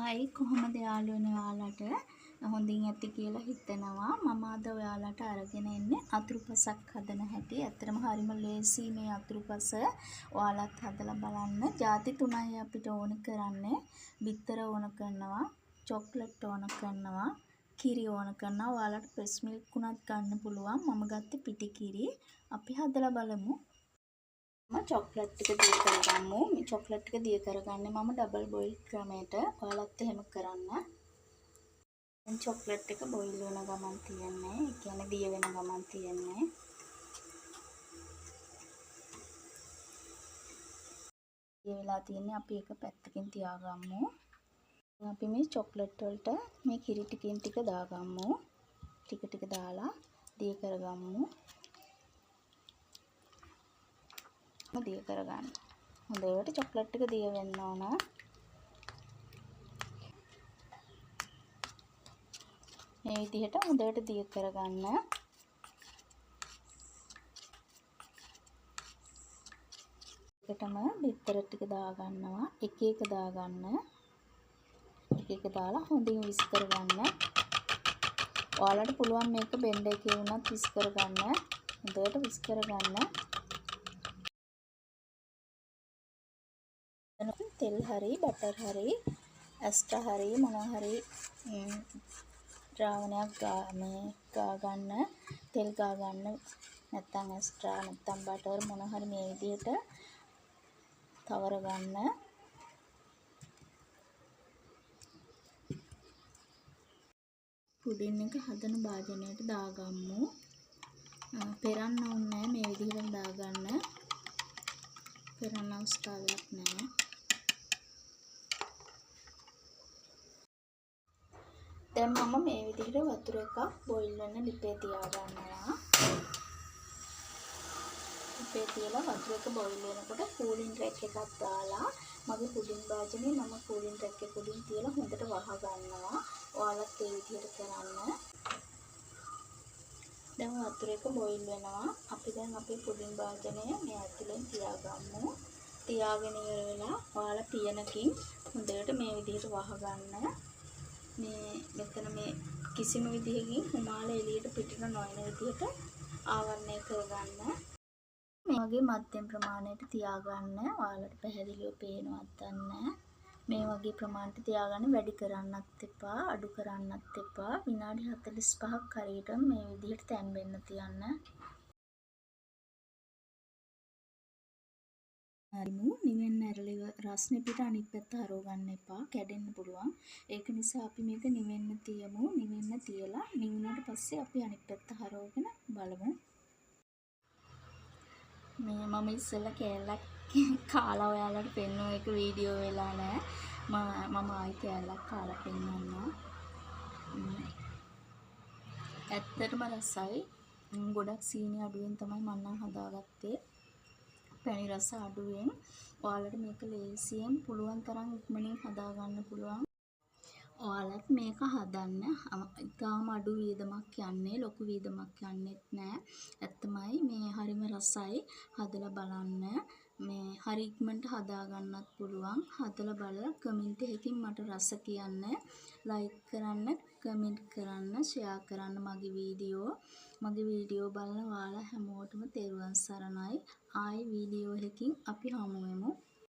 Hi කොහොමද යාළුවනේ ඔයාලට හොඳින් ඇති කියලා හිතනවා. මම අද ඔයාලට අරගෙන එන්නේ අතුරුපසක් හදන හැටි. ඇත්තටම හරිම ලේසි මේ අතුරුපස. ඔයාලත් හදලා බලන්න. ಜಾති තුනයි අපිට ඕන කරන්නේ. බිත්තර ඕන කරනවා, චොක්ලට් ඕන කරනවා, කිරි ඕන කරනවා. ඔයාලට ප්‍රෙස් මිල්ක් උනත් ගන්න පුළුවන්. මම ගත්තේ පිටි කිරි. අපි හදලා බලමු. චොක්ලට් ටික දිය කරගමු. මේ චොක්ලට් ටික දිය කරගන්නේ මම ඩබල් බොයිල් ක්‍රමයට. ඔයාලත් එහෙම කරන්න. දැන් චොක්ලට් එක බොයිල් වෙන ගමන් තියන්නේ. ඒ කියන්නේ දිය වෙන ගමන් තියන්නේ. දිය වෙලා තියන්නේ අපි එක පැත්තකින් තියාගමු. අපි මේ චොක්ලට් වලට මේ කිරි ටිකින් ටික දාගමු. ටික ටික දාලා දිය කරගමු. දිය කරගන්න. හොඳට චොක්ලට් එක දිය වෙන්න ඕන. මේ විදිහට හොඳට දිය කරගන්න. එකටම බිත්තර ටික දාගන්නවා. එක එක දාගන්න. එක එක දාලා හොඳින් විස් කරගන්න. ඔයාලට පුළුවන් මේක බෙන්ඩ් එකේ වුණත් විස් කරගන්න. හොඳට විස් කරගන්න. තෙල් හරි බටර් හරි ඇස්ට්‍රා හරි මොනවා හරි ද්‍රාවණයක් ගා ගන්න. තෙල් ගා ගන්න. නැත්නම් ඇස්ට්‍රා නැත්නම් බටර් මොනවා හරි මේ විදිහට තවර ගන්න. පුඩින් එක හදන භාජනයට දාගමු. පෙරන්න ඕනේ මේ විදිහට දාගන්න. පෙරන්න අවස්ථාවක් නැහැ. දැන් මම මේ විදිහට වතුර එකක් බොයිල් වෙන ලිපේ තියාගන්නවා. ලිපේ තියලා වතුර එක බොයිල් වෙනකොට කූලින් රැක් එකක් දාලා මගේ පුඩින් භාජනේ මම කූලින් රැක් එක උඩින් තියලා හොඳට වහ ගන්නවා. ඔයාලත් ඒ විදිහට කරන්න. දැන් වතුර එක බොයිල් වෙනවා. අපි දැන් අපේ පුඩින් භාජනය මේ ඇතුලෙන් තියාගමු. තියාගෙන ඉවර වෙලා ඔයාලා පියනකින් හොඳට මේ විදිහට වහ ගන්න. මෙතන මේ කිසිම විදිහකින් හිමාල එළියට පිටට නොයන විදිහට ආවරණය කරගන්න. මේ වගේ මධ්‍යම ප්‍රමාණයට තියාගන්න. ඔයාලට පැහැදිලිව පේනවත් නැහැ. මේ වගේ ප්‍රමාණයට තියාගන්න. වැඩි කරන්නත් එපා, අඩු කරන්නත් එපා. විනාඩි 45ක් හරියට මේ විදිහට තැම්බෙන්න තියන්න. හරිමු නිවෙන්න ඇරලා රස්නේ පිට අනිත් පැත්ත හරව ගන්න එපා. කැඩෙන්න පුළුවන්. ඒක නිසා අපි මේක නිවෙන්න තියමු. නිවෙන්න තියලා නිවුණාට පස්සේ අපි අනිත් පැත්ත හරවගෙන බලමු. මේ මම ඉස්සෙල්ලා කෑල්ලක් කාලා ඔයාලට පෙන්වන එක වීඩියෝ වෙලා නැහැ. මම ආයි කෑල්ලක් කාලා පෙන්වන්නම්. ඇත්තටම රසයි. ගොඩක් සීනි අඩුවෙන් තමයි මම නම් හදාගත්තේ. පැණි රස අඩුවෙන්. ඔයාලට මේක ලේසියෙන් පුළුවන් තරම් ඉක්මනින් හදා ගන්න පුළුවන්. ඔයාලත් මේක හදන්න. ඉතාලම අඩු වියදමක් යන්නේ, ලොකු වියදමක් යන්නේත් නැහැ. ඇත්තමයි මේ හරිම රසයි. හදලා බලන්න. මේ හරි ඉක්මනට හදා ගන්නත් පුළුවන්. හදලා බලලා කමෙන්ට් එකකින් මට රස කියන්න. ලයික් කරන්න, කමෙන්ට් කරන්න, ෂෙයා කරන්න මගේ වීඩියෝ බලන ඔයාලා හැමෝටම තෙරුවන් සරණයි. ආයි වීඩියෝ එකකින් අපි හමු වෙමු.